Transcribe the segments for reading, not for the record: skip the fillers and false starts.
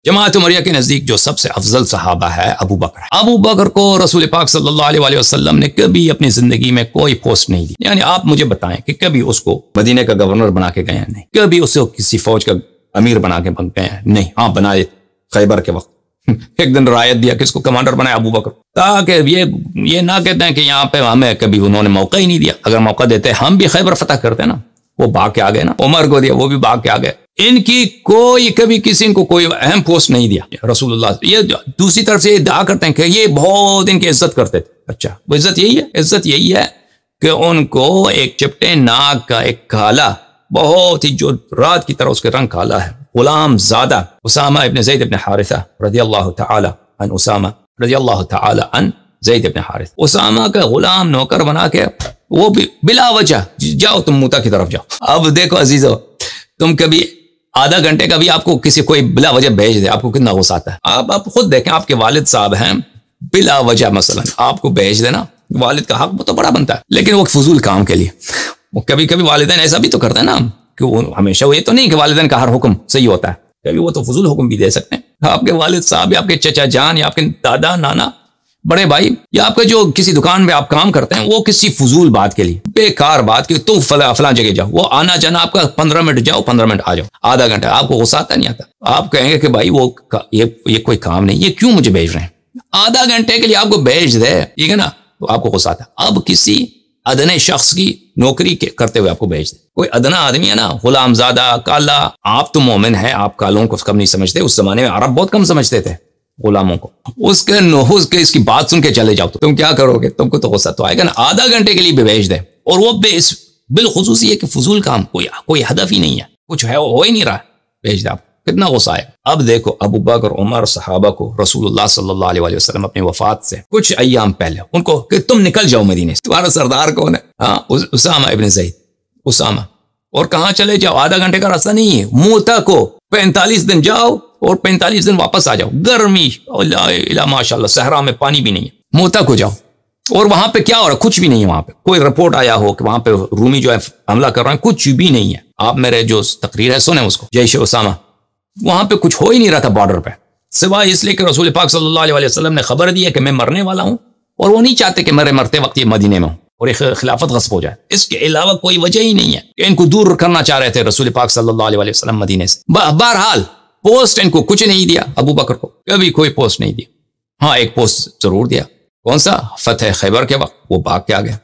جماعت عمریہ کے نزدیک جو سب سے افضل صحابہ ہے ابو بکر ہے۔ ابو بکر کو رسول پاک صلی اللہ علیہ وسلم نے کبھی اپنی زندگی میں کوئی پوسٹ نہیں دی، یعنی آپ مجھے بتائیں کہ کبھی اس کو مدینے کا گورنر بنا کے گئے ہیں؟ نہیں۔ کبھی اسے کسی فوج کا امیر بنا کے گئے ہیں؟ نہیں۔ ہاں بنائے خیبر کے وقت ایک دن رعایت دیا، کس کو کمانڈر بنایا؟ ابو بکر، تاکہ یہ نہ کہتے ہیں کہ یہاں پہ ہمیں کبھی انہوں نے موقع ہی نہیں دیا، اگر موقع دیتے ہم بھی خیبر فتح کرتے نا۔ وہ بھاگ کے آ گئے نا، عمر کو دیا وہ بھی بھاگ کے آ گئے۔ ان کی کوئی کبھی کسی کو کوئی اہم پوسٹ نہیں دیا رسول اللہ۔ یہ دوسری طرف سے ادعا کرتے ہیں کہ یہ بہت ان کی عزت کرتے تھے۔ اچھا وہ عزت یہی ہے؟ عزت یہی ہے کہ ان کو ایک چپٹے ناک کا ایک کالا، بہت ہی جو رات کی طرح اس کے رنگ کالا ہے، غلام زادہ اسامہ ابن زید ابن حارثہ رضی اللہ تعالی عن اسامہ رضی اللہ تعالی عن زید ابن حارث، اسامہ کا غلام نوکر بنا کے وہ بھی بلا وجہ، جاؤ تم موتا کی طرف جاؤ۔ اب دیکھو عزیزو، تم کبھی آدھا گھنٹے کا بھی آپ کو کسی کوئی بلا وجہ بھیج دے، آپ کو کتنا غصہ آتا ہے؟ آپ خود دیکھیں، آپ کے والد صاحب ہیں، بلا وجہ مثلا آپ کو بھیج دینا، والد کا حق تو بڑا بنتا ہے، لیکن وہ فضول کام کے لیے۔ وہ کبھی کبھی والدین ایسا بھی تو کرتے ہیں نا، کہ وہ ہمیشہ وہ یہ تو نہیں کہ والدین کا ہر حکم صحیح ہوتا ہے، کبھی وہ تو فضول حکم بھی دے سکتے ہیں۔ آپ کے والد صاحب یا آپ کے چچا جان یا آپ کے دادا نانا بڑے بھائی یا آپ کا جو کسی دکان میں آپ کام کرتے ہیں، وہ کسی فضول بات کے لیے، بیکار بات کے، تم فلاں جگہ جاؤ، وہ آنا جانا آپ کا 15 منٹ جاؤ 15 منٹ آ جاؤ، آدھا گھنٹہ، آپ کو غصہ آتا نہیں آتا؟ آپ کہیں گے کہ بھائی وہ یہ کوئی کام نہیں، یہ کیوں مجھے بھیج رہے ہیں؟ آدھا گھنٹے کے لیے آپ کو بھیج دے، ٹھیک ہے نا، تو آپ کو غصہ آتا ہے۔ اب کسی ادنے شخص کی نوکری کرتے ہوئے آپ کو بھیج دے، کوئی ادنا آدمی ہے نا، غلام زادہ کالا، آپ تو مومن ہیں، آپ کالوں کو کم نہیں سمجھتے، اس زمانے میں عرب بہت کم سمجھتے تھے غلاموں کو، اس کی بات سن کے چلے جاؤ تو تم کیا کرو گے؟ تم کو تو غصہ تو آئے گا نا۔ آدھا گھنٹے کے لیے بھی بھیج دے، اور وہ بالخصوص یہ کہ فضول کام، کوئی ہدف ہی نہیں ہے، کچھ ہے ہو ہی نہیں رہا، بھیج دے، آپ کتنا غصہ آئے۔ اب دیکھو ابو بکر عمر صحابہ کو رسول اللہ صلی اللہ علیہ وسلم اپنی وفات سے کچھ ایام پہلے ان کو کہ تم نکل جاؤ مدینے سے، تمہارا سردار کون ہے؟ ہاں اسامہ ابن زید، اسامہ، اور کہاں چلے جاؤ؟ آدھا گھنٹے کا راستہ نہیں ہے، موتا کو 45 دن جاؤ اور 45 دن واپس آ جاؤ، گرمی ماشاء اللہ، صحرا میں پانی بھی نہیں ہے، موتا کو جاؤ، اور وہاں پہ کیا ہو رہا ہے؟ کچھ بھی نہیں ہے وہاں پہ، کوئی رپورٹ آیا ہو کہ وہاں پہ رومی جو ہے حملہ کر رہے ہیں، کچھ بھی نہیں ہے۔ آپ میرے جو تقریر ہے سنیں اس کو، جیش اسامہ، وہاں پہ کچھ ہو ہی نہیں رہا تھا بارڈر پہ، سوائے اس لیے کہ رسول پاک صلی اللہ علیہ وسلم نے خبر دی ہے کہ میں مرنے والا ہوں، اور وہ نہیں چاہتے کہ میرے مرتے وقت یہ مدینے میں ہوں اور ایک خلافت غصب ہو جائے۔ اس کے علاوہ کوئی وجہ ہی نہیں ہے کہ ان کو دور کرنا چاہ رہے تھے رسول پاک صلی اللہ علیہ وسلم مدینے سے۔ بہرحال پوسٹ ان کو کچھ نہیں دیا، ابو بکر کو کبھی کوئی پوسٹ نہیں دیا۔ ہاں ایک پوسٹ ضرور دیا، کون سا؟ فتح خیبر کے وقت وہ بھاگ کے آ گیا۔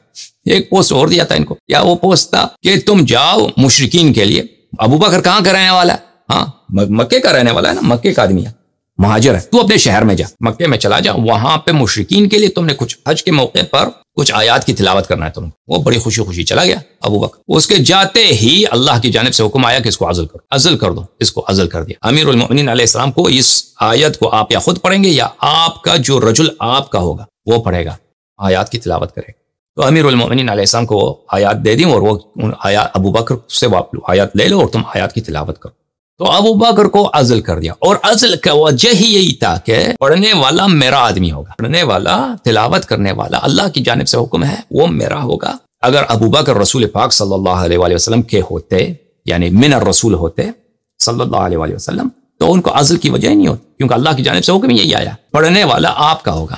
ایک پوسٹ اور دیا تھا ان کو، کیا وہ پوسٹ تھا کہ تم جاؤ مشرکین کے لیے۔ ابو بکر کہاں کا رہنے والا ہے؟ ہاں مکے کا رہنے والا ہے نا، مکے کا آدمی ہے، مہاجر ہے، تو اپنے شہر میں جا، مکے میں چلا جا، وہاں پہ مشرکین کے لیے تم نے کچھ حج کے موقع پر کچھ آیات کی تلاوت کرنا ہے تم۔ وہ بڑی خوشی خوشی چلا گیا ابو بکر۔ اس کے جاتے ہی اللہ کی جانب سے حکم آیا کہ اس کو عزل کرو، عزل کر دو، اس کو عزل کر دیا۔ امیر المؤمنین علیہ السلام کو اس آیت کو آپ یا خود پڑھیں گے یا آپ کا جو رجل آپ کا ہوگا وہ پڑھے گا، آیات کی تلاوت کرے گا۔ تو امیر المؤمنین علیہ السلام کو آیات دے دیں، اور وہ آیات ابو بکر سے آیات لے لو اور تم آیات کی تلاوت کرو۔ تو ابو بکر کو عزل کر دیا، اور عزل کا وجہ ہی یہی تھا کہ پڑھنے والا میرا آدمی ہوگا، پڑھنے والا، تلاوت کرنے والا اللہ کی جانب سے حکم ہے وہ میرا ہوگا۔ اگر ابو بکر رسول پاک صلی اللہ علیہ وسلم کے ہوتے، یعنی من الرسول ہوتے صلی اللہ علیہ وسلم، تو ان کو عزل کی وجہ ہی نہیں ہوتی، کیونکہ اللہ کی جانب سے حکم یہی آیا، پڑھنے والا آپ کا ہوگا۔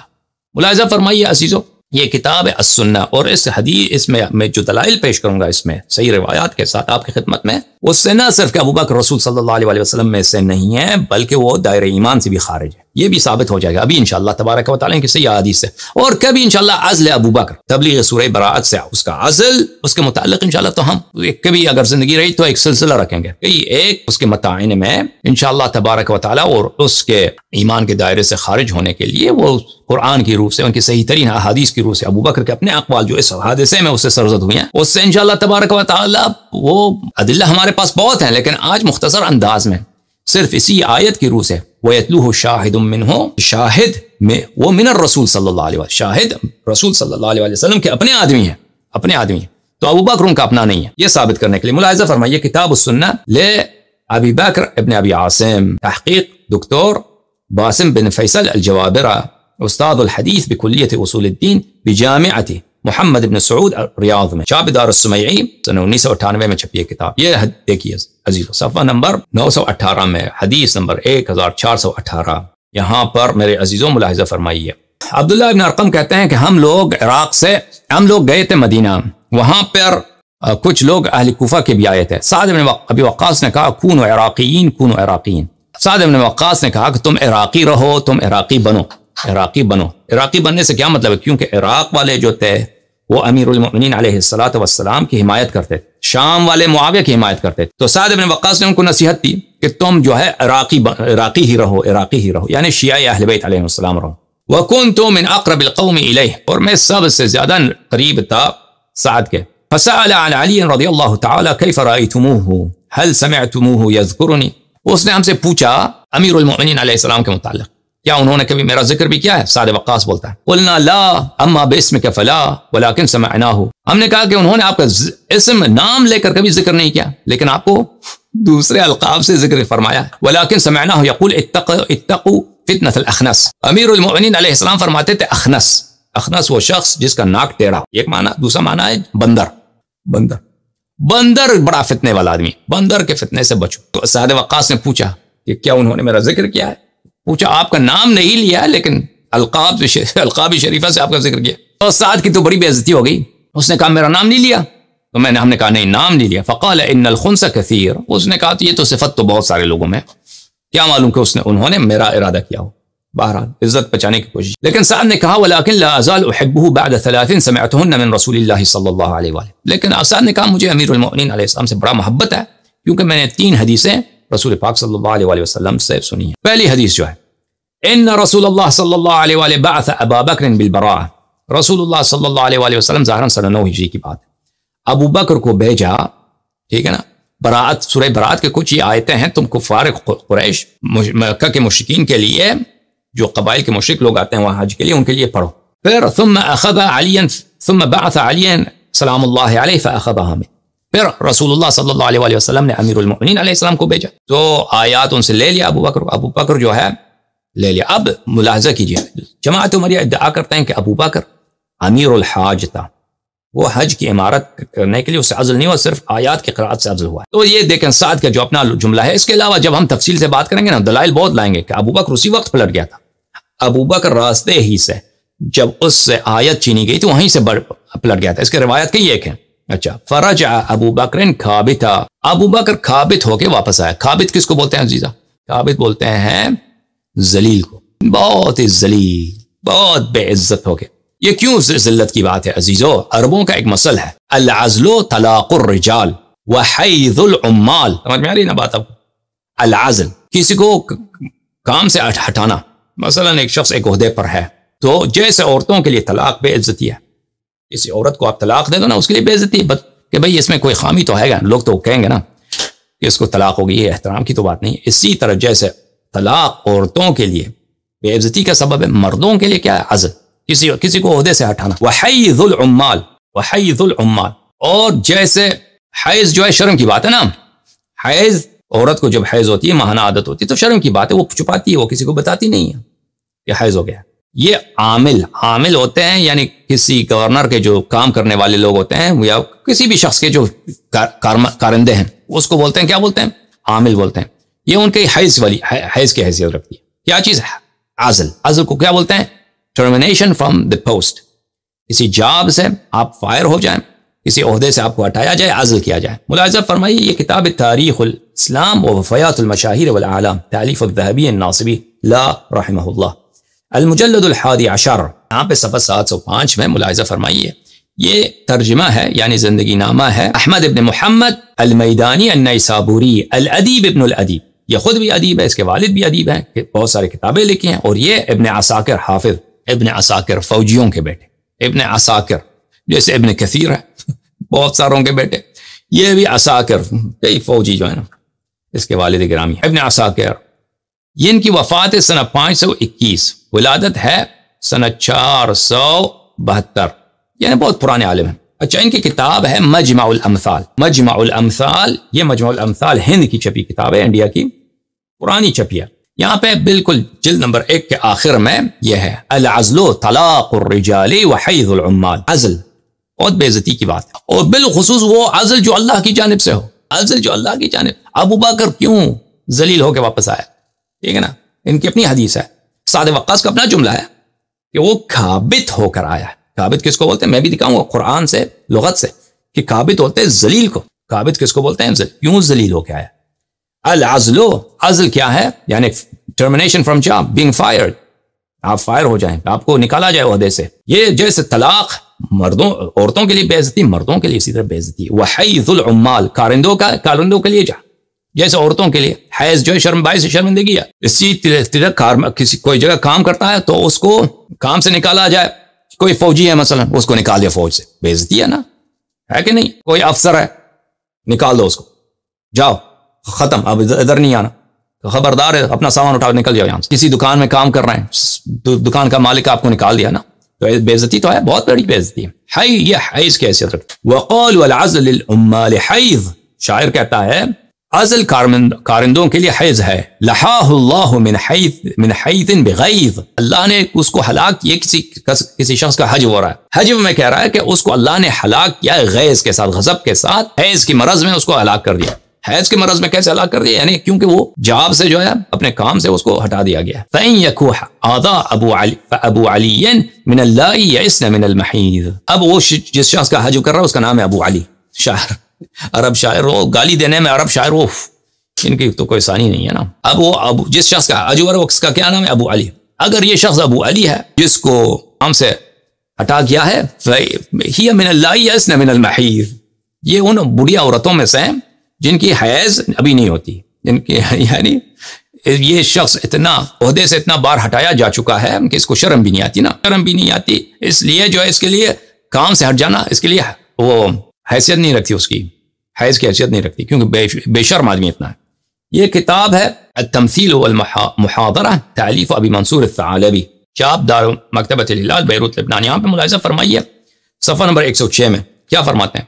ملاحظہ فرمائیے عزیزو، یہ کتاب ہے السنہ، اور اس حدیث اس میں جو دلائل پیش کروں گا اس میں صحیح روایات کے ساتھ آپ کی خدمت میں، اس سے نہ صرف کہ ابو بکر رسول صلی اللہ علیہ وسلم میں سے نہیں ہے، بلکہ وہ دائرہ ایمان سے بھی خارج ہے، یہ بھی ثابت ہو جائے گا ابھی انشاءاللہ تبارک و تعالیٰ کی صحیح احادیث سے۔ اور کبھی انشاءاللہ عزل ابو بکر، تبلیغ سورہ براءت سے اس کا عزل، اس کے متعلق انشاءاللہ تو ہم کبھی اگر زندگی رہی تو ایک سلسلہ رکھیں گے، ایک اس کے متعین میں انشاءاللہ تبارک و تعالیٰ، اور اس کے ایمان کے دائرے سے خارج ہونے کے لیے وہ قرآن کی روح سے، ان کی صحیح ترین احادیث کی روح سے، ابو بکر کے اپنے اقوال جو اس حادثے میں اس سے سرزد ہوئی ہیں، اس سے انشاءاللہ تبارک و تعالیٰ وہ ادلہ ہمارے پاس بہت ہیں، لیکن آج مختصر انداز میں صرف اسی آیت کی روح سے وَيَتْلُوهُ شَاهِدٌ مِّنْهُ، شاہد میں وہ من الرسول صلی اللہ علیہ وسلم، شاہد رسول صلی اللہ علیہ وسلم کے اپنے آدمی ہیں، اپنے آدمی ہیں، تو ابو بکر ان کا اپنا نہیں ہے، یہ ثابت کرنے کے لیے ملاحظہ فرمائیے کتاب السنہ لے ابی بکر ابن ابی عاصم، تحقیق دکتور باسم بن فیصل الجوابرہ، استاد الحدیث بکلیت اصول الدین بجامعۃ محمد بن سعود ریاض میں، چاپ دار السمیعی سنہ 1998 میں چھپی ہے کتاب۔ یہ دیکھیے عزیزو صفحہ نمبر 918 میں حدیث نمبر 1418 یہاں پر میرے عزیزوں ملاحظہ فرمائیے. عبداللہ ابن ارقم کہتے ہیں کہ ہم لوگ گئے تھے مدینہ، وہاں پر کچھ لوگ اہل کوفہ کے بھی آئے تھے. سعد بن ابی وقاص نے کہا کونوا عراقیین. سعد بن وقاص نے کہا کہ تم عراقی رہو، تم عراقی بنو. عراقی بننے سے کیا مطلب ہے؟ کیونکہ عراق والے جو تھے وہ امیر المؤمنین علیہ الصلوۃ والسلام کی حمایت کرتے تھے، شام والے معاویہ کی حمایت کرتے تھے. تو سعد بن وقاص نے ان کو نصیحت دی کہ تم جو ہے عراقی ہی رہو، یعنی شیعہ اہل بیت علیہ السلام رہو. وَكُنْتُ مِنْ أَقْرَبِ الْقَوْمِ إِلَيْهِ، اور میں سب سے زیادہ قریب تھا سعد کے. فسأل عن علي رضی اللہ تعالی كيف رأيتموه هل سمعتموه يذكرني، اس نے ہم سے پوچھا امیر المؤمنین علیہ السلام کے متعلق، کیا انہوں نے کبھی میرا ذکر بھی کیا ہے؟ سعد وقاص بولتا ہے قلنا لا اما باسمك فلا ولكن سمعناه، ہم نے کہا کہ انہوں نے آپ کا اسم نام لے کر کبھی ذکر نہیں کیا، لیکن آپ کو دوسرے القاب سے ذکر فرمایا. ولكن سمعناه يقول اتقوا فتنة الاخنس. امیر المؤمنین علیہ السلام فرماتے تھے اخنس وہ شخص جس کا ناک ٹیڑھا، ایک معنی، دوسرا معنی ہے بندر بڑا فتنے والا آدمی، بندر کے فتنے سے بچو. تو سعد وقاص نے پوچھا کہ کیا انہوں نے میرا ذکر کیا ہے؟ پوچھا آپ کا نام نہیں لیا لیکن القاب شریفہ سے آپ کا ذکر کیا. تو سعد کی تو بڑی بے عزتی ہو گئی، اس نے کہا میرا نام نہیں لیا. تو ہم نے کہا نہیں نام نہیں لیا. فقال ان الخنس کثیر، اس نے کہا تو یہ تو صفت تو بہت سارے لوگوں میں، کیا معلوم کہ انہوں نے میرا ارادہ کیا ہو. بہرحال عزت بچانے کی کوشش. لیکن سعد نے کہا ولكن لا ازال احبه بعد 30 سمعتهن من رسول الله صلی اللہ علیہ وآلہ. لیکن سعد نے کہا مجھے امیر المؤمنین علیہ السلام سے بڑا محبت ہے کیونکہ میں نے 3 حدیثیں رسول پاک صلی اللہ علیہ وآلہ وسلم سے سنی ہیں. پہلی حدیث جو ہے ان رسول اللہ صلی اللہ علیہ وآلہ بعث ابا بکر بالبراء، رسول اللہ صلی اللہ علیہ وآلہ وسلم ظاہراً سنہ 9 ہجری کی بات ہے، ابو بکر کو بھیجا. ٹھیک ہے نا. براءت، سورہ براءت کے کچھ یہ آیتیں ہیں، تم کفار قریش مکہ کے مشرکین کے لیے، جو قبائل کے مشرک لوگ آتے ہیں وہاں حج کے لیے، ان کے لیے پڑھو. پھر ثم بعث علی سلام اللہ علیہ فاخذها منه، پھر رسول اللہ صلی اللہ علیہ وآلہ وسلم نے امیر المؤمنین علیہ السلام کو بھیجا تو آیات ان سے لے لیا. ابو بکر جو ہے لے لیا. اب ملاحظہ کیجیے، جماعت عمریہ ادعا کرتے ہیں کہ ابو بکر امیر الحاج تھا، وہ حج کی عمارت کرنے کے لیے اس سے عزل نہیں ہوا، صرف آیات کی قرآت سے عزل ہوا ہے. تو یہ دیکھیں سعد کا جو اپنا جملہ ہے. اس کے علاوہ جب ہم تفصیل سے بات کریں گے نا، دلائل بہت لائیں گے کہ ابو بکر اسی وقت پلٹ گیا تھا. ابو بکر راستے ہی سے جب اس سے آیت چینی گئی تو وہیں سے پلٹ گیا تھا. اس کے روایت کئی ایک ہیں. اچھا، فرجع ابو بکر کھابتا، ابو بکر کھابت ہو کے واپس آیا. کھابت کس کو بولتے ہیں عزیزہ؟ کھابت بولتے ہیں ذلیل کو، بہت ہی ذلیل، بہت بے عزت ہو کے. یہ کیوں ذلت کی بات ہے عزیزو؟ عربوں کا ایک مسئلہ ہے العزل طلاق الرجال وحیض العمال. سمجھ میں آ رہی نا بات آپ کو؟ العزل کسی کو کام سے ہٹانا. مثلا ایک شخص ایک عہدے پر ہے تو جیسے عورتوں کے لیے طلاق بے عزتی ہے، کسی عورت کو آپ طلاق دے دو نا، اس کے لیے بے عزتی ہے کہ بھئی اس میں کوئی خامی تو ہے گا، لوگ تو کہیں گے نا کہ اس کو طلاق ہوگی، یہ احترام کی تو بات نہیں. اسی طرح جیسے طلاق عورتوں کے لیے بے عزتی کا سبب ہے، مردوں کے لیے کیا ہے؟ عزل، کسی کو عہدے سے ہٹانا. وحیض العمال، اور جیسے حیض جو ہے شرم کی بات ہے نا، حیض عورت کو جب حیض ہوتی ہے، ماہانہ عادت ہوتی ہے تو شرم کی بات ہے، وہ چھپاتی ہے، وہ کسی کو بتاتی نہیں ہے کہ حیض ہو گیا. یہ عامل ہوتے ہیں، یعنی کسی گورنر کے جو کام کرنے والے لوگ ہوتے ہیں یا کسی بھی شخص کے جو کارندے ہیں، اس کو بولتے ہیں، کیا بولتے ہیں؟ عامل بولتے ہیں. یہ ان کی حیض کی حیثیت رکھتی ہے. کیا چیز ہے؟ عزل کو کیا بولتے ہیں؟ Termination from the post. کسی جاب سے آپ فائر ہو جائیں، کسی عہدے سے آپ کو ہٹایا جائے، عزل کیا جائے. ملاحظہ فرمائیے یہ کتاب تاریخ الاسلام و وفیات المشاہیر والاعلام، تالیف الذہبی الناصبی لا رحمہ اللہ، المجلد 11، یہاں پہ صفحہ 705 میں ملاحظہ فرمائیے. یہ ترجمہ ہے، یعنی زندگی نامہ ہے احمد ابن محمد المیدانی النیسابوری الادیب ابن الادیب. یہ خود بھی ادیب ہے، اس کے والد بھی ادیب ہیں، بہت سارے کتابیں لکھی ہیں. اور یہ ابن عساکر حافظ، ابن عساکر فوجیوں کے بیٹے، ابن عساکر جیسے ابن کثیر ہے بہت ساروں کے بیٹے، یہ بھی عساکر، کئی فوجی جو ہے نا، اس کے والد گرامی ابن عساکر. یہ ان کی وفات ہے سنہ 521، ولادت ہے سنہ 472، یعنی بہت پرانے عالم ہیں. اچھا، ان کی کتاب ہے مجمع الامثال. مجمع الامثال، یہ مجمع الامثال ہند کی چھپی کتاب ہے، انڈیا کی پرانی چھپی ہے. یہاں پہ بالکل جلد نمبر 1 کے آخر میں یہ ہے العزل طلاق الرجال وحیض العمال. عزل بہت بے عزتی کی بات ہے، اور بالخصوص وہ عزل جو اللہ کی جانب سے ہو. ازل جو اللہ کی جانب. ابو بکر کیوں ذلیل ہو کے واپس آیا؟ ٹھیک ہے نا, ان کی اپنی حدیث ہے. سعد وقاص کا اپنا جملہ ہے کہ وہ کابت ہو کر آیا. کابت کس کو بولتے ہیں؟ میں بھی دکھاؤں گا قرآن سے, لغت سے, کہ کابت ہوتے ہیں ذلیل کو. کابت کس کو بولتے ہیں؟ کیوں ذلیل ہو کے آیا؟ العزل, عزل کیا ہے؟ یعنی termination from job, being fired, آپ فائر ہو جائیں, آپ کو نکالا جائے عہدے سے. یہ جیسے طلاق مردوں عورتوں کے لیے بے عزتی, مردوں کے لیے اسی طرح بے عزتی. وحیض العمال, کارندوں کے لیے جیسے عورتوں کے لیے حیض جو ہے باعث شرمندگی ہے. اسی طرح کسی کوئی جگہ کام کرتا ہے تو اس کو کام سے نکالا جائے. کوئی فوجی ہے مثلا, اس کو نکال دیا فوج سے, بے عزتی ہے نا, ہے کہ نہیں؟ کوئی افسر ہے, نکال دو اس کو, جاؤ ختم, اب ادھر نہیں آنا, خبردار ہے, اپنا سامان اٹھاؤ نکل جاؤ یہاں سے. کسی دکان میں کام کر رہے ہیں, دکان کا مالک آپ کو نکال دیا نا, تو بے عزتی تو ہے, بہت بڑی بے عزتی ہے. یہ حیض کی حیثیت رکھتا ہے. وقال والعزل للعمال حیض, شاعر کہتا ہے عزل کارندوں کے لیے حیض ہے. لحاہ اللہ من حیث بغیظ, اللہ نے اس کو ہلاک کیا. کسی شخص کا حج ہو رہا ہے, حج میں کہہ رہا ہے کہ اس کو اللہ نے ہلاک کیا غیظ کے ساتھ, غضب کے ساتھ, حیض کی مرض میں اس کو ہلاک کر دیا. حیض کے مرض میں کیسے ہلاک کر دیا؟ یعنی کیونکہ وہ جاب سے جو ہے اپنے کام سے اس کو ہٹا دیا گیا. فَإِن يَكُوْ عَضَى أَبُو عَلِيٍّ مِنَ اللَّائِ يَئِسْنَ مِنَ الْمَحِيضِ. اب وہ جس شخص کا حج کر رہا ہے اس کا نام ہے ابو علی. شاعر, عرب شاعر, وہ گالی دینے میں عرب شاعر, وہ ان کی تو کوئی ثانی نہیں ہے نا. اب وہ جس شخص کا حج کر رہا ہے اس کا کیا نام ہے؟ ابو علی. اگر یہ شخص ابو علی ہے جس کو ہم سے ہٹا گیا ہے, فَهِيَ مِنَ اللَّائِ يَئِسْنَ مِنَ الْمَحِيضِ, یہ ان بڑھیا عورتوں میں سے ہیں جن کی حیض ابھی نہیں ہوتی, جن کی یعنی یہ شخص اتنا عہدے سے اتنا بار ہٹایا جا چکا ہے کہ اس کو شرم بھی نہیں آتی نا, شرم بھی نہیں آتی. اس لیے جو ہے اس کے لیے کام سے ہٹ جانا, اس کے لیے وہ حیثیت نہیں رکھتی, اس کی حیض کی حیثیت نہیں رکھتی, کیونکہ بے شرم آدمی اتنا ہے. یہ کتاب ہے التمثیل والمحاضرہ, تالیف ابی منصور الثعلبی, چاپ دار مکتبۃ الہلال بیروت لبنان. یہاں پہ ملاحظہ فرمائیے صفحہ نمبر 106 میں کیا فرماتے ہیں؟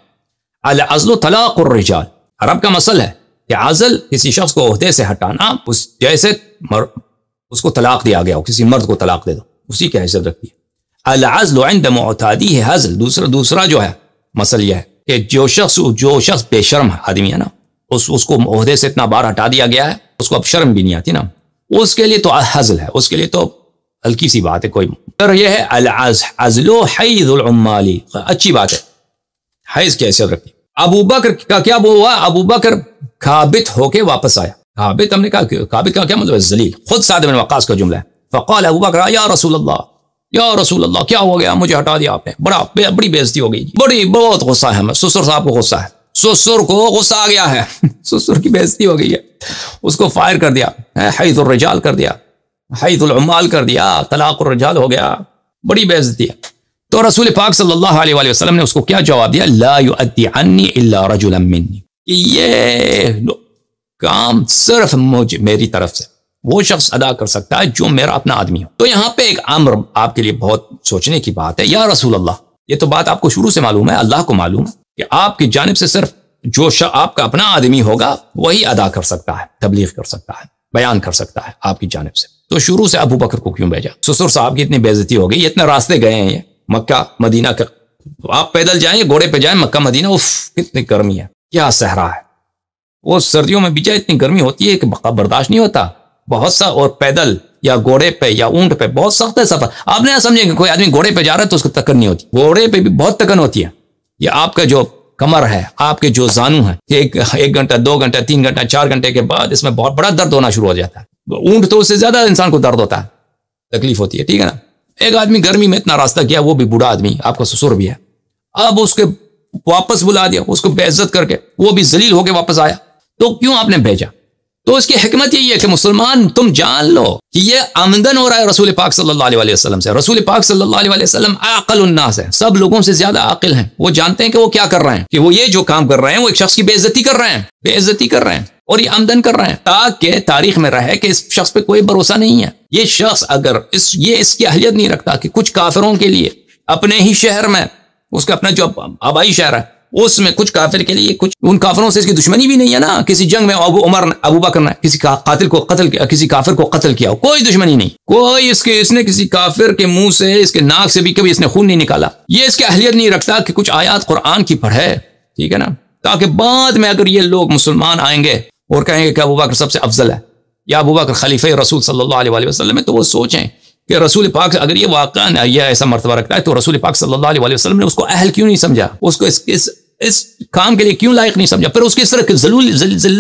العزل طلاق الرجال. عرب کا مسئلہ ہے کہ عزل کسی شخص کو عہدے سے ہٹانا, جیسے اس کو طلاق دیا گیا ہو, کسی مرد کو طلاق دے دو, اسی کی حیثیت رکھتی ہے. العزل عند معتادیہ حزل. دوسرا جو ہے مسئلہ یہ ہے کہ جو شخص بے شرم آدمی ہے نا, اس کو عہدے سے اتنا بار ہٹا دیا گیا ہے, اس کو اب شرم بھی نہیں آتی نا, اس کے لیے تو حزل ہے, اس کے لیے تو ہلکی سی بات ہے کوئی. پھر یہ ہے العزل حیض العمالی, اچھی بات ہے, حیض کی حیثیت رکھتی. ابو بکر کا کیا ہوا؟ ابو بکر کابت ہو کے واپس آیا. کابت, ہم نے کہا کابت کا کیا مطلب ہے؟ ذلیل. خود سعد بن وقاص کا جملہ ہے. فقال ابو بکر یا رسول اللہ کیا ہو گیا, مجھے ہٹا دیا آپ نے, بڑی بے عزتی ہو گئی, بہت غصہ ہے. سسر صاحب کو غصہ ہے, سسر کو غصہ آ گیا ہے, سسر کی بے عزتی ہو گئی ہے, اس کو فائر کر دیا, حیض الرجال کر دیا, حیض العمال کر دیا, طلاق الرجال ہو گیا, بڑی بے عزتی ہے. تو رسول پاک صلی اللہ علیہ وآلہ وسلم نے اس کو کیا جواب دیا؟ لا یؤدی عنی الا رجلا منی, یہ کام صرف میری طرف سے وہ شخص ادا کر سکتا ہے جو میرا اپنا آدمی ہو. تو یہاں پہ ایک امر آپ کے لیے بہت سوچنے کی بات ہے. یا رسول اللہ, یہ تو بات آپ کو شروع سے معلوم ہے, اللہ کو معلوم ہے کہ آپ کی جانب سے صرف جو آپ کا اپنا آدمی ہوگا وہی ادا کر سکتا ہے, تبلیغ کر سکتا ہے, بیان کر سکتا ہے آپ کی جانب سے. تو شروع سے ابو بکر کو کیوں بھیجا؟ سسر صاحب کی اتنی بے عزتی ہو گئی, اتنے راستے گئے ہیں, یہ مکہ مدینہ کا, آپ پیدل جائیں, گھوڑے پہ جائیں مکہ مدینہ, اف کتنی گرمی ہے, کیا صحرا ہے. وہ سردیوں میں بھی جائے اتنی گرمی ہوتی ہے کہ برداشت نہیں ہوتا بہت سا, اور پیدل یا گھوڑے پہ یا اونٹ پہ بہت سخت ہے سفر. آپ نے سمجھیں کہ کوئی آدمی گھوڑے پہ جا رہا ہے تو اس کو تکن نہیں ہوتی, گھوڑے پہ بھی بہت تکن ہوتی ہے. یہ آپ کا جو کمر ہے, آپ کے جو زانو ہیں, ایک گھنٹہ 2 گھنٹہ 3 گھنٹہ 4 گھنٹے کے بعد اس میں بہت بڑا درد ہونا شروع ہو جاتا ہے. اونٹ تو اس سے زیادہ انسان کو درد ہوتا ہے, تکلیف ہوتی ہے, ٹھیک ہے نا. ایک آدمی گرمی میں اتنا راستہ کیا, وہ بھی بوڑھا آدمی, آپ کا سسر بھی ہے, اب اس کے واپس بلا دیا, اس کو بے عزت کر کے, وہ بھی ذلیل ہو کے واپس آیا. تو کیوں آپ نے بھیجا؟ تو اس کی حکمت یہی ہے کہ مسلمان تم جان لو کہ یہ آمدن ہو رہا ہے رسول پاک صلی اللہ علیہ وسلم سے. رسول پاک صلی اللہ علیہ وسلم عاقل الناس ہے, سب لوگوں سے زیادہ عاقل ہیں. وہ جانتے ہیں کہ وہ کیا کر رہے ہیں, کہ وہ یہ جو کام کر رہے ہیں وہ ایک شخص کی بے عزتی کر رہے ہیں, بے عزتی کر رہے ہیں, اور یہ آمدن کر رہے ہیں تاکہ تاریخ میں رہے کہ اس شخص پہ کوئی بھروسہ نہیں ہے. یہ شخص اگر اس کی اہلیت نہیں رکھتا کہ کچھ کافروں کے لیے اپنے ہی شہر میں, اس کا اپنا جو آبائی شہر ہے اس میں کچھ کافر کے لیے, کچھ ان کافروں سے اس کی دشمنی بھی نہیں ہے نا. کسی جنگ میں ابو بکر نے کسی قاتل کو قتل کیا, کسی کافر کو قتل کیا, کوئی دشمنی نہیں, کوئی اس نے کسی کافر کے منہ سے, اس کے ناک سے بھی کبھی اس نے خون نہیں نکالا. یہ اس کی اہلیت نہیں رکھتا کہ کچھ آیات قرآن کی پڑھے, ٹھیک ہے نا, تاکہ بعد میں اگر یہ لوگ مسلمان آئیں گے اور کہیں گے کہ ابو بکر سب سے افضل ہے یا ابو بکر خلیفہ رسول صلی اللہ علیہ وآلہ وسلم ہے، تو وہ سوچیں کہ رسول پاک اگر یہ واقعا یہ ایسا مرتبہ رکھتا ہے تو رسول پاک صلی اللہ علیہ وآلہ وسلم نے اس کو اہل کیوں نہیں سمجھا، اس کو اس کام کے لیے کیوں لائق نہیں سمجھا، پھر اس کی اس طرح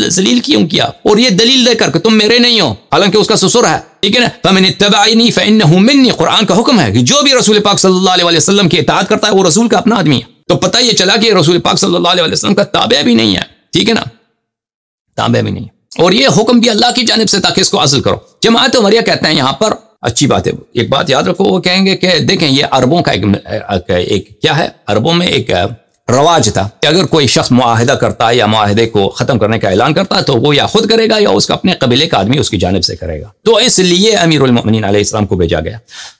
ذلیل کیوں کیا، اور یہ دلیل دے کر کہ تم میرے نہیں ہو، حالانکہ اس کا سسر ہے، ٹھیک ہے نا، فمن اتبعنی فانہ منی، قرآن کا حکم ہے کہ جو بھی رسول پاک صلی اللہ علیہ وآلہ وسلم کی اطاعت کرتا ہے وہ رسول کا اپنا آدمی ہے، تو پتہ یہ چلا کہ رسول پاک صلی اللہ علیہ وآلہ وسلم کا تابع بھی نہیں ہے، ٹھیک ہے نا، تابع بھی نہیں ہے، اور یہ حکم بھی اللہ کی جانب سے تاکہ اس کو عزل کرو۔ جماعت عمریہ کہتے ہیں یہاں پر اچھی بات ہے، ایک بات یاد رکھو، وہ کہیں گے کہ دیکھیں یہ عربوں کا ایک کیا ہے، عربوں میں ایک رواج تھا کہ اگر کوئی شخص معاہدہ کرتا ہے یا معاہدے کو ختم کرنے کا اعلان کرتا ہے تو وہ یا خود کرے گا یا اس کا اپنے قبیلے کا آدمی اس کی جانب سے کرے گا، تو اس لیے امیر المؤمنین علیہ السلام کو بھیجا گیا۔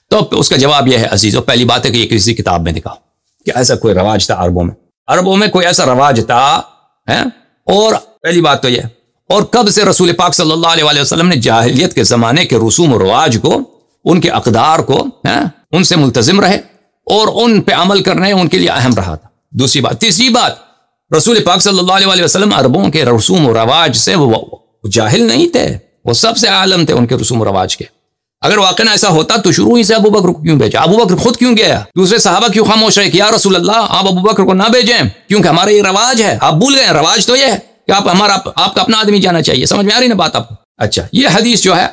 تو اس کا جواب یہ ہے عزیزو، پہلی بات ہے کہ یہ کسی کتاب میں دکھاؤ کہ ایسا کوئی رواج تھا عربوں میں کوئی ایسا رواج تھا، اور پہلی بات تو یہ، اور کب سے رسول پاک صلی اللہ علیہ وآلہ وسلم نے جاہلیت کے زمانے کے رسوم و رواج کو، ان کے اقدار کو ان سے ملتزم رہے اور ان پہ عمل کرنے ان کے لیے اہم رہا تھا۔ دوسری بات، تیسری بات، رسول پاک صلی اللہ علیہ وآلہ وسلم عربوں کے رسوم و رواج سے وہ جاہل نہیں تھے، وہ سب سے عالم تھے ان کے رسوم و رواج کے۔ اگر واقعا ایسا ہوتا تو شروع ہی سے ابو بکر کو کیوں بھیجا؟ ابو بکر خود کیوں گیا؟ دوسرے صحابہ کیوں خاموش رہے کہ یا رسول اللہ آپ ابو بکر کو نہ بھیجیں کیونکہ ہمارا یہ رواج ہے؟ آپ بھول گئے رواج تو یہ ہے کہ آپ کا اپنا آدمی جانا چاہیے۔ سمجھ میں آ رہی نا بات آپ کو؟ اچھا، یہ حدیث جو ہے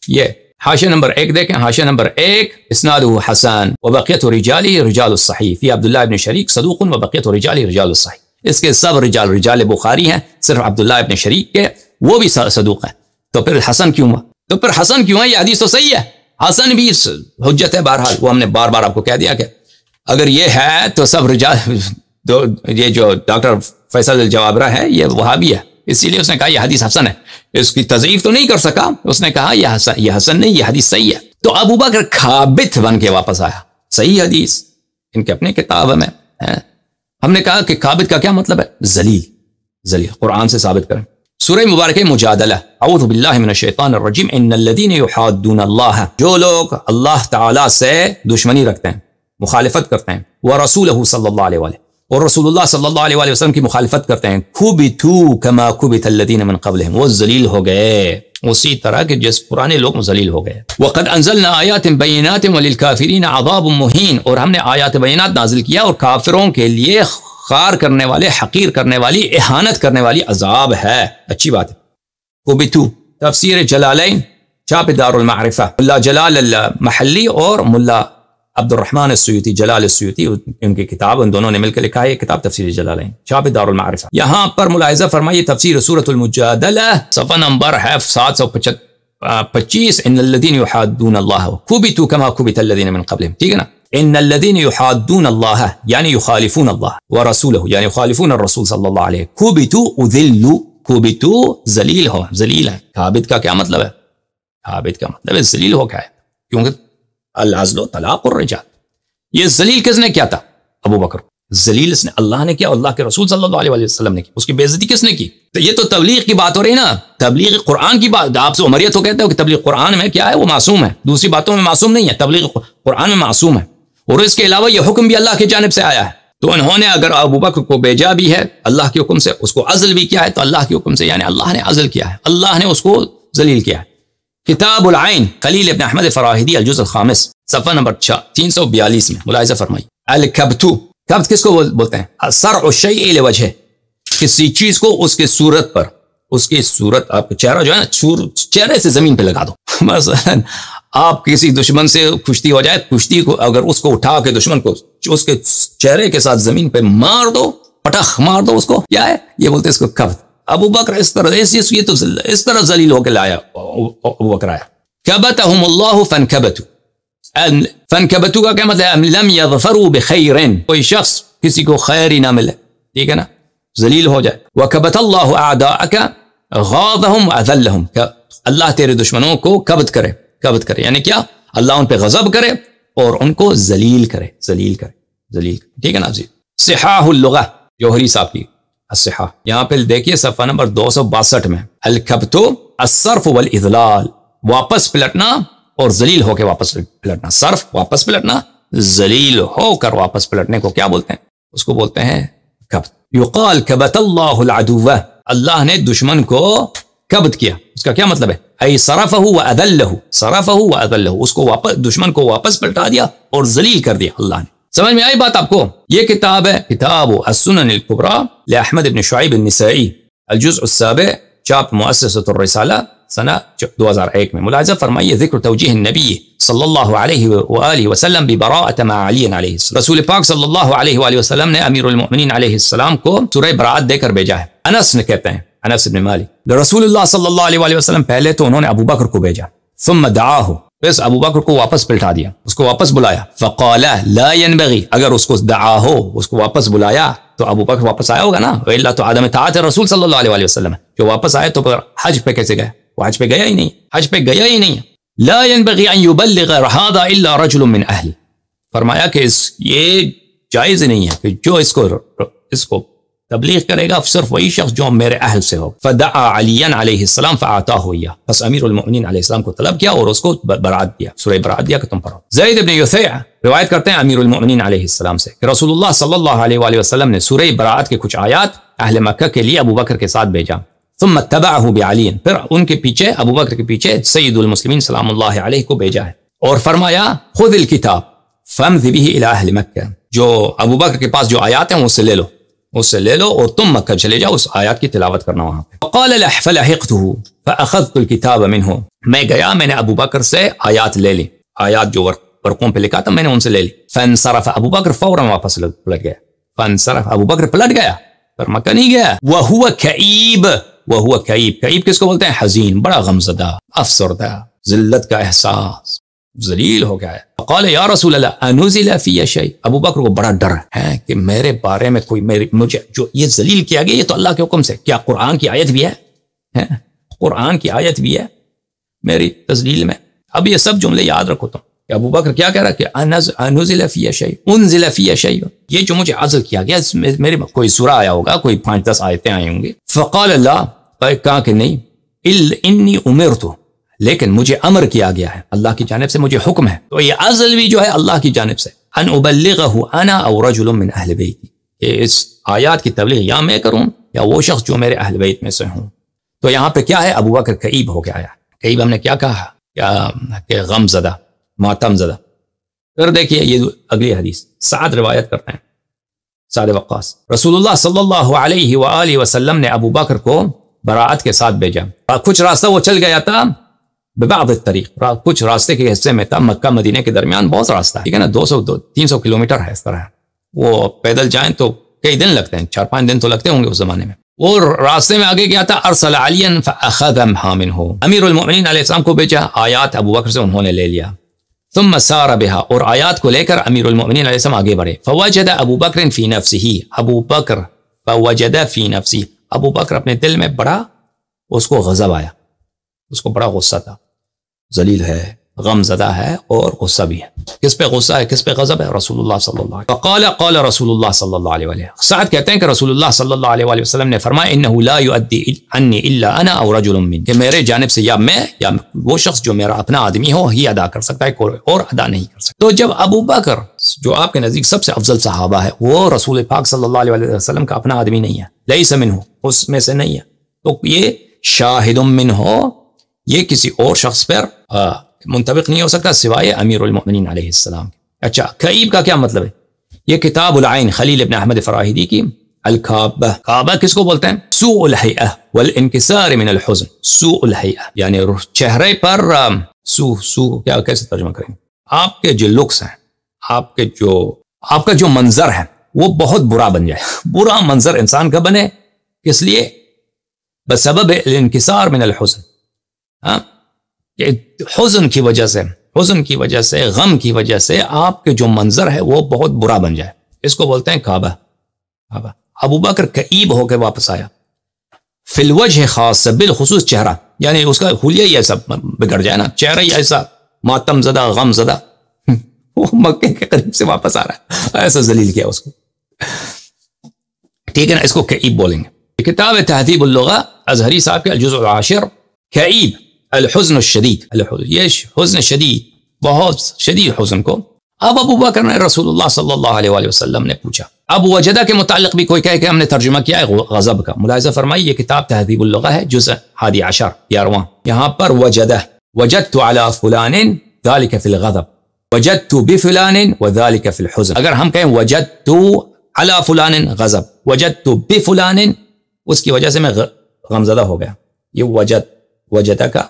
یہ حاشیہ نمبر 1 دیکھیں، حاشیہ نمبر 1 اسنادہ حسن وبقیۃ رجالہ رجال الصحیح فی عبداللہ ابن شریک صدوق وبقیۃ رجالہ رجال الصحیح، اس کے سب رجال بخاری ہیں، صرف عبداللہ ابن شریک کے وہ بھی صدوق ہیں، تو پھر حسن کیوں ہوا؟ تو پھر حسن کیوں ہے؟ یہ حدیث تو صحیح ہے، حسن بھی حجت ہے، بہرحال وہ ہم نے بار بار آپ کو کہہ دیا کہ اگر یہ ہے تو سب رجال، یہ جو ڈاکٹر فیصل الجوابرہ ہے یہ وہابی ہے، اسی لیے اس نے کہا یہ حدیث حسن ہے، اس کی تضعیف تو نہیں کر سکا، اس نے کہا یہ حسن نہیں، یہ حدیث صحیح ہے۔ تو ابو بکر کھابت بن کے واپس آیا، صحیح حدیث ان کے اپنے کتاب میں ہے۔ ہم نے کہا کہ کھابت کا کیا مطلب ہے؟ ذلیل، قرآن سے ثابت کریں۔ سورہ مبارکہ مجادلہ، اعوذ باللہ من الشیطان الرجیم، ان الذین یحادون اللہ، جو لوگ اللہ تعالی سے دشمنی رکھتے ہیں، مخالفت کرتے ہیں، ورسولہ صلی اللہ علیہ وآلہ، اور رسول اللہ صلی اللہ علیہ وآلہ وسلم کی مخالفت کرتے ہیں، کُبِتُوا کما کُبِتَ الذین من قبلہم، وہ ذلیل ہو گئے اسی طرح کہ جس پرانے لوگ ذلیل ہو گئے۔ وقد انزلنا آیات بینات وللکافرین عذاب مہین، اور ہم نے آیات بینات نازل کیا اور کافروں کے لیے خار کرنے والے، حقیر کرنے والی، اہانت کرنے والی عذاب ہے۔ اچھی بات ہے۔ کُبِتُوا تفسیر جلالین، چھاپ دار المعرفہ، ملا جلال المحلی اور ملا عبد الرحمن السیوطی، جلال السیوطی، ان کی کتاب، ان دونوں نے مل کے لکھا ہے یہ کتاب تفسیر جلالین، چھاپ دار المعرفہ۔ یہاں پر ملاحظہ فرمائیے تفسیر سورۃ المجادلہ، صفحہ نمبر ہے 725، ان الذین یحادون اللہ کبتوا کما کبت الذین من قبلہم، ٹھیک ہے نا، ان الذین یحادون اللہ یعنی یخالفون اللہ ورسولہ یعنی یخالفون الرسول صلی اللہ علیہ، کبتوا اذلوا، کبتوا ذلیل ہو، ذلیل ہے۔ کابت کا کیا مطلب ہے؟ کابت کا مطلب ہے ذلیل ہو گیا ہے، کیونکہ العزل و طلاق الرجال، یہ ذلیل کس نے کیا تھا؟ ابو بکر۔ ذلیل اس نے اللہ نے کیا، اللہ کے رسول صلی اللہ علیہ وسلم نے کی، اس کی بے عزتی کس نے کی؟ تو یہ تو تبلیغ کی بات ہو رہی نا، تبلیغ قرآن کی بات۔ آپ سے عمریت تو کہتے ہو کہ تبلیغ قرآن میں کیا ہے، وہ معصوم ہے، دوسری باتوں میں معصوم نہیں ہے، تبلیغ قرآن میں معصوم ہے، اور اس کے علاوہ یہ حکم بھی اللہ کی جانب سے آیا ہے۔ تو انہوں نے اگر ابو بکر کو بھیجا بھی ہے اللہ کے حکم سے، اس کو عزل بھی کیا ہے تو اللہ کے حکم سے، یعنی اللہ نے عزل کیا ہے، اللہ نے اس کو ذلیل کیا ہے۔ کتاب العین، خلیل ابن احمد فراہیدی، الجزء الخامس، صفحہ نمبر 342 میں ملاحظہ فرمائی۔ الکبت، کبت کس کو بولتے ہیں؟ صرع الشیء لوجہہ، کسی چیز کو اس کے صورت پر، اس کی صورت، آپ کا چہرہ جو ہے نا، چہرے سے زمین پہ لگا دو۔ مثلا آپ کسی دشمن سے کشتی ہو جائے، کشتی کو اگر اس کو اٹھا کے دشمن کو اس کے چہرے کے ساتھ زمین پہ مار دو، پٹخ مار دو، اس کو کیا ہے یہ بولتے ہیں، اس کو کبت۔ ابو بکر اس طرح یہ تو اس طرح ذلیل ہو کے لایا، ابو بکر آیا۔ کبتہم اللہ فانکبتوا، فانکبتوا کا کیا مطلب ہے؟ لم یظفروا بخیر، کوئی شخص کسی کو خیر ہی نہ ملے، ٹھیک ہے نا، ذلیل ہو جائے۔ وکبت اللہ اعداءک غاظہم اذلہم، اللہ تیرے دشمنوں کو کبت کرے، کبت کرے یعنی کیا؟ اللہ ان پہ غضب کرے اور ان کو ذلیل کرے، ذلیل کرے، ذلیل کرے، ٹھیک ہے نا جی۔ صحاح اللغہ، جوہری صاحب کی الصحاح، یہاں پہ دیکھیے صفحہ نمبر 262 میں، الکبت الصرف والاذلال، واپس پلٹنا اور ذلیل ہو کے واپس پلٹنا، صرف واپس پلٹنا، ذلیل ہو کر واپس پلٹنے کو کیا بولتے ہیں؟ اس کو بولتے ہیں کبت. یقال کبت اللہ العدو، اللہ نے دشمن کو کبت کیا. اس کا کیا مطلب ہے؟ ای صرفہ و اذلہ، صرفہ و اذلہ، اس کو واپس، دشمن کو واپس پلٹا دیا اور ذلیل کر دیا اللہ نے. سمجھ میں آئی بات آپ کو؟ یہ کتاب ہے کتاب السنن الکبریٰ لأحمد بن شعیب النسائی، الجزء السابع، چاپ مؤسسۃ الرسالہ سنہ 2001 میں. ملاحظہ فرمائیے ذکر توجیہ النبی صلی اللہ علیہ وآلہ وسلم ببراءۃ مع علی علیہ السلام. رسول پاک صلی اللہ علیہ وآلہ وسلم نے امیر المؤمنین علیہ السلام کو سورہ براءت دے کر بھیجا ہے. انس نے کہتے ہیں، انس بن مالک، رسول اللہ صلی اللہ علیہ وآلہ وسلم پہلے تو انہوں نے ابو بکر کو بھیجا، ثم دعاہ، پھر ابو بکر کو واپس پلٹا دیا، اس کو واپس بلایا. فقال لا ينبغي، اگر اس کو دعا ہو، اس کو واپس بلایا تو ابو بکر واپس آیا ہوگا نا، الا تو عدم طاعت رسول صلی اللہ علیہ وآلہ وسلم، جو واپس آئے تو پھر حج پہ کیسے گئے؟ وہ حج پہ گیا ہی نہیں، حج پہ گیا ہی نہیں. لا ينبغي ان يبلغ هذا الا رجل من اهل، فرمایا کہ یہ جائز نہیں ہے کہ جو اس کو تبلیغ کرے گا صرف وہی شخص جو میرے اہل سے ہو. فدعا علی علیہ السلام فاعطاه اياه، پس امیر المؤمنین علیہ السلام کو طلب کیا اور اس کو برات دیا، سورہ برات دیا کہ تم پڑھو. زید بن یثیع روایت کرتے ہیں امیر المؤمنین علیہ السلام سے کہ رسول اللہ صلی اللہ علیہ وآلہ وسلم نے سورہ برات کے کچھ آیات اہل مکہ کے لیے ابو بکر کے ساتھ بھیجا. ثم اتبعه بعلی، پھر ان کے پیچھے ابو بکر کے پیچھے سید المسلمین سلام اللہ علیہ کو بھیجا ہے اور فرمایا خذ الکتاب فامض به الى اہل مکہ، جو ابو بکر کے پاس جو آیات ہیں اس سے لے لو، اس سے لے لو اور تم مکہ چلے جاؤ، اس آیات کی تلاوت کرنا وہاں پہ. فقال فلحقته فاخذت الكتاب منه، میں گیا، میں نے ابو بکر سے آیات لے لی، آیات جو ورقوں پہ لکھا تھا میں نے ان سے لے لی. فانصرف، ابو بکر فوراً واپس پلٹ گیا. فانصرف، ابو بکر پلٹ گیا، پر مکہ نہیں گیا. وهو كئيب، وهو كئيب، کئیب کس کو بولتے ہیں؟ حزین، بڑا غمزدہ، افسردہ، ذلت کا احساس، ذلیل ہو گیا ہے. قال یا رسول اللہ انزل فی شیء، ابو بکر کو بڑا ڈر ہے کہ میرے بارے میں کوئی مجھے جو یہ ذلیل کیا گیا یہ تو اللہ کے حکم سے، کیا قرآن کی آیت بھی ہے؟ قرآن کی آیت بھی ہے میری تذلیل میں؟ اب یہ سب جملے یاد رکھو تم کہ ابو بکر کیا کہہ رہا کہ انزل فی شیء، انزل فی شیء، یہ جو مجھے عزل کیا گیا اس میں میرے کوئی سورہ آیا ہوگا، کوئی 5-10 آیتیں آئی ہوں گی. فقال اللہ، کہا کہ نہیں، انی امرت، لیکن مجھے امر کیا گیا ہے، اللہ کی جانب سے مجھے حکم ہے. تو یہ عزل بھی جو ہے اللہ کی جانب سے، ان ابلغه انا او رجل من اہل بیتی، کہ اس آیات کی تبلیغ یا میں کروں یا وہ شخص جو میرے اہل بیت میں سے ہوں. تو یہاں پہ کیا ہے؟ ابو بکر کئیب ہو کے آیا. کئیب ہم نے کیا کہا؟ کہ غم زدہ، ماتم زدہ. پھر دیکھیے یہ اگلی حدیث سعد روایت کرتے ہیں، سعد وقاص، رسول اللہ صلی اللہ علیہ وآلہ وسلم نے ابو بکر کو براعت کے ساتھ بھیجا. کچھ راستہ وہ چل گیا تھا ببعض الطریق، کچھ راستے کے حصے میں تھا، مکہ مدینے کے درمیان بہت راستہ ہے، ٹھیک ہے نا، 200-300 کلومیٹر ہے اس طرح. وہ پیدل جائیں تو کئی دن لگتے ہیں، 4-5 دن تو لگتے ہوں گے اس زمانے میں. اور راستے میں آگے گیا تھا، ارسل علی فاخذها منه، امیر المؤمنین علیہ السلام کو بھیجا، آیات ابو بکر سے انہوں نے لے لیا. ثم سار بها، اور آیات کو لے کر امیر المؤمنین علیہ السلام آگے بڑھے. فوجد ابو بکر فی نفسه، ابو بکر فوجد فی نفسه، ابو بکر اپنے دل میں بڑا، اس کو غضب آیا، اس کو بڑا غصہ تھا، ذلیل ہے، غم زدہ ہے اور غصہ بھی ہے. کس پہ غصہ ہے، کس پہ غضب ہے؟ رسول اللہ صلی اللہ علیہ وسلم. فقال قال رسول اللہ صلی اللہ علیہ وسلم، سعد کہتے ہیں کہ رسول اللہ صلی اللہ علیہ وسلم نے فرمایا انه لا يؤدي عني الا انا او رجل من، کہ میرے جانب سے یا میں یا وہ شخص جو میرا اپنا آدمی ہو ہی ادا کر سکتا ہے، کوئی اور ادا نہیں کر سکتا. تو جب ابو بکر جو آپ کے نزدیک سب سے افضل صحابہ ہے، وہ رسول پاک صلی اللہ علیہ وسلم کا اپنا آدمی نہیں ہے، لیس منہ، اس میں سے نہیں ہے، تو یہ شاہد منہ، یہ کسی اور شخص پر منطبق نہیں ہو سکتا سوائے امیر المؤمنین علیہ السلام. اچھا، کئیب کا کیا مطلب ہے؟ یہ کتاب العین خلیل ابن احمد فراہیدی کی الکعبہ. کعبہ کس کو بولتے ہیں؟ سوء الحیئہ والانکسار من الحزن. سوء الحیئہ یعنی چہرے پر سو کیا کیسے ترجمہ کریں؟ آپ کے جو لکس ہیں، آپ کا جو منظر ہے وہ بہت برا بن جائے. برا منظر انسان کا بنے، کس لیے؟ بسبب الانکسار من الحزن، حزن کی وجہ سے، غم کی وجہ سے آپ کے جو منظر ہے وہ بہت برا بن جائے، اس کو بولتے ہیں کعبہ. ابو بکر کئیب ہو کے واپس آیا. فی الوجہ خاص، بالخصوص چہرہ، یعنی اس کا حلیہ ہی ایسا بگڑ جائے نا، چہرہ ہی ایسا ماتم زدہ، غم زدہ، وہ مکے کے قریب سے واپس آ رہا ہے، ایسا ذلیل کیا اس کو، ٹھیک ہے نا، اس کو کئیب بولیں گے. کتاب تہذیب اللغہ ازہری صاحب کے الجزء العاشر، کئیب الحزن الشدید، یہ حزن شدید، بہت شدید حزن کو. اب ابو بکر نے رسول اللہ صلی اللہ علیہ وسلم نے پوچھا اب وجدہ کے متعلق بھی کوئی کہے کہ ہم نے ترجمہ کیا ہے غضب کا، ملاحظہ فرمائی یہ کتاب تہذیب اللغہ ہے، جزء 11 11واں، یہاں پر وجدہ، وجدت علی فلان ذلك فی الغضب، وجدت بفلان وذلك فی الحزن. اگر ہم کہیں وجدت علی فلان غضب، وجدت بفلان، اس کی وجہ سے میں غمزدہ ہو گیا. یہ وجدہ کا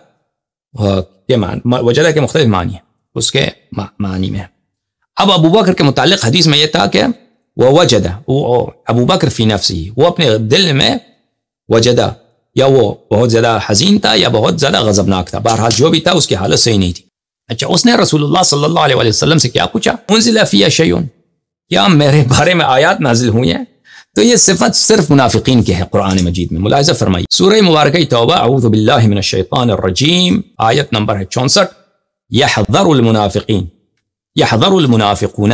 وجدہ کے مختلف معنی ہیں، اس کے معنی میں. اب ابو بکر کے متعلق حدیث میں یہ تھا کہ وہ وجدہ، ابو بکر فی نفسی، وہ اپنے دل میں وجدہ، یا وہ بہت زیادہ حزین تھا یا بہت زیادہ غضبناک تھا، بہرحال جو بھی تھا اس کی حالت صحیح نہیں تھی. اچھا، اس نے رسول اللہ صلی اللہ علیہ وسلم سے کیا پوچھا؟ انزل فی شیء، کیا میرے بارے میں آیات نازل ہوئی ہیں؟ تو یہ صفت صرف منافقین کی ہے قرآن مجید میں. ملاحظہ فرمائیے سورہ مبارکہ توبہ، اعوذ باللہ من الشیطان الرجیم، آیت نمبر ہے 64، یحذر المنافقین، یحذر المنافقون،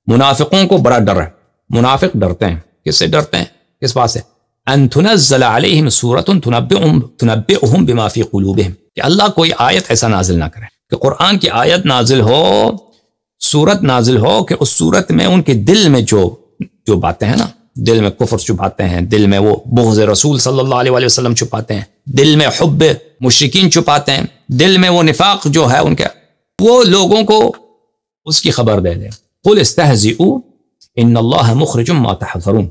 منافقوں کو بڑا ڈر ہے. منافق ڈرتے ہیں، کس سے ڈرتے ہیں؟ کس بات سے؟ ان تنزل علیہم سورۃ تنبئہم بما فی قلوبہم، کہ اللہ کوئی آیت ایسا نازل نہ کرے کہ قرآن کی آیت نازل ہو، سورت نازل ہو کہ اس سورت میں ان کے دل میں جو باتیں ہیں نا، دل میں کفر چھپاتے ہیں، دل میں وہ بغض رسول صلی اللہ علیہ وسلم چھپاتے ہیں، دل میں حب مشرکین چھپاتے ہیں، دل میں وہ نفاق جو ہے ان کا، وہ لوگوں کو اس کی خبر دے دیں. قل استہزئوا ان اللہ مخرج ما تحذرون،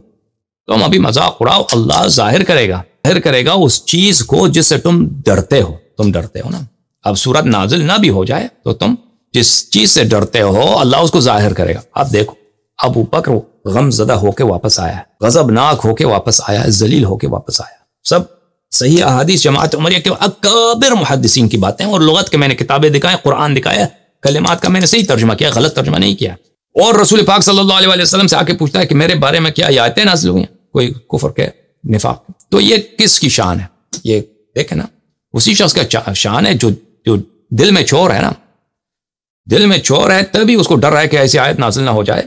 تم ابھی مذاق اڑاؤ، اللہ ظاہر کرے گا اس چیز کو جس سے تم ڈرتے ہو نا. اب سورت نازل نہ بھی ہو جائے تو تم جس چیز سے ڈرتے ہو اللہ اس کو ظاہر کرے گا. اب دیکھو ابو بکر غم زدہ ہو کے واپس آیا ہے، غضبناک ہو کے واپس آیا ہے، ذلیل ہو کے واپس آیا. سب صحیح احادیث جماعت عمریہ کے اکابر محدثین کی باتیں، اور لغت کے میں نے کتابیں دکھائیں، قرآن دکھایا، کلمات کا میں نے صحیح ترجمہ کیا، غلط ترجمہ نہیں کیا. اور رسول پاک صلی اللہ علیہ وسلم سے آ کے پوچھتا ہے کہ میرے بارے میں کیا آیتیں نازل ہوئی ہیں، کوئی کفر کے نفاق. تو یہ کس کی شان ہے؟ یہ دیکھیں نا، اسی شخص کا شان ہے جو دل میں چور ہے نا، دل میں چور ہے، تبھی اس کو ڈر ہے کہ ایسی آیت نازل نہ ہو جائے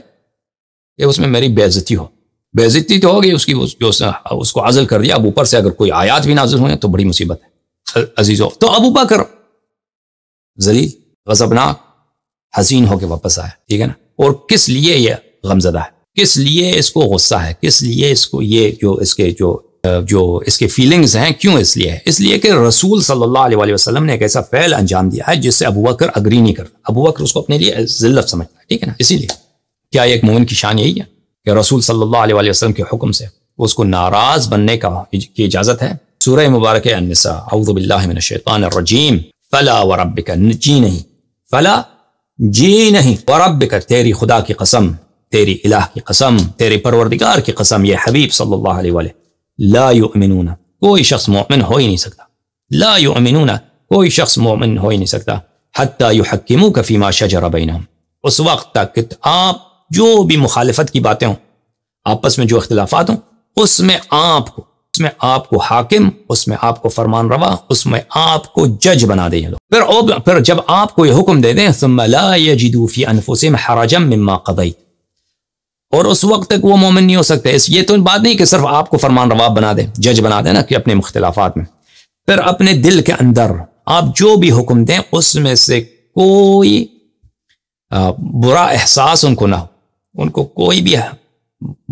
کہ اس میں میری بے عزتی ہو. بے عزتی تو ہوگی اس کی، جو اس کو عزل کر دیا. اب اوپر سے اگر کوئی آیات بھی نازل ہوئے تو بڑی مصیبت ہے عزیزو. تو ابو بکر ذلیل، غضبناک، حزین ہو کے واپس آیا، ٹھیک ہے نا. اور کس لیے یہ غمزدہ ہے، کس لیے اس کو غصہ ہے، کس لیے اس کو یہ جو اس کے فیلنگز ہیں، کیوں اس لیے ہے؟ اس لیے کہ رسول صلی اللہ علیہ وسلم نے ایک ایسا فعل انجام دیا ہے جس سے ابو بکر اگری نہیں کرتا. ابو بکر اس کو اپنے لیے ذلت سمجھتا ہے، ٹھیک ہے نا. اسی لیے کیا ایک مومن کی شان یہی ہے کہ رسول صلی اللہ علیہ وسلم کے حکم سے اس کو ناراض بننے کی اجازت ہے. سورہ مبارکہ النساء، اعوذ باللہ من الشیطان الرجیم، فلا وربک، جی نہیں، فلا جی نہیں، وربک، تیری خدا کی قسم، تیری الہ کی قسم، تیرے پروردگار کی قسم، یہ حبیب صلی اللہ علیہ وسلم، لا یؤمنون، کوئی شخص مومن ہو ہی نہیں سکتا، لا یؤمنون، کوئی شخص مومن ہو ہی نہیں سکتا، حتی یحکموک فیما شجر بینہم، اس وقت تک کہ آپ جو بھی مخالفت کی باتیں ہوں، آپس میں جو اختلافات ہوں، اس میں آپ کو حاکم، اس میں آپ کو فرمان روا، اس میں آپ کو جج بنا دیں لوگ. پھر جب آپ کو یہ حکم دے دیں، ثم لا یجدوا فی انفسہم حرجا مما قضیت، اور اس وقت تک وہ مومن نہیں ہو سکتے. یہ تو بات نہیں کہ صرف آپ کو فرمان روا بنا دیں، جج بنا دیں نا کہ اپنے مختلفات میں، پھر اپنے دل کے اندر آپ جو بھی حکم دیں اس میں سے کوئی برا احساس ان کو نہ ہو، ان کو کوئی بھی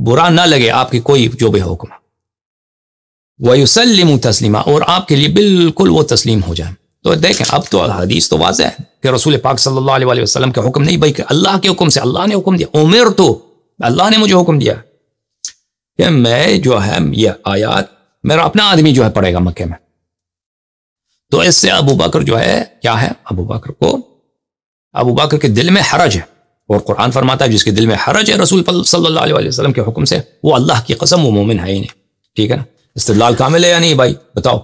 برا نہ لگے آپ کی کوئی جو بھی حکم ہے. وَيُسَلِّمُ تَسْلِيمًا، اور آپ کے لیے بالکل وہ تسلیم ہو جائیں. تو دیکھیں اب تو حدیث تو واضح ہے کہ رسول پاک صلی اللہ علیہ وسلم کے حکم نہیں بلکہ اللہ کے حکم سے، اللہ نے حکم دیا، امرت، اللہ نے مجھے حکم دیا کہ میں جو ہے یہ آیات میرا اپنا آدمی جو ہے پڑھے گا مکے میں. تو اس سے ابو بکر جو ہے کیا ہے، ابو بکر کے دل میں حرج ہے، اور قرآن فرماتا ہے جس کے دل میں حرج ہے رسول صلی اللہ علیہ وسلم کے حکم سے، وہ اللہ کی قسم وہ مومن ہے ہی نہیں. ٹھیک ہے نا. استدلال کامل ہے یا نہیں بھائی بتاؤ؟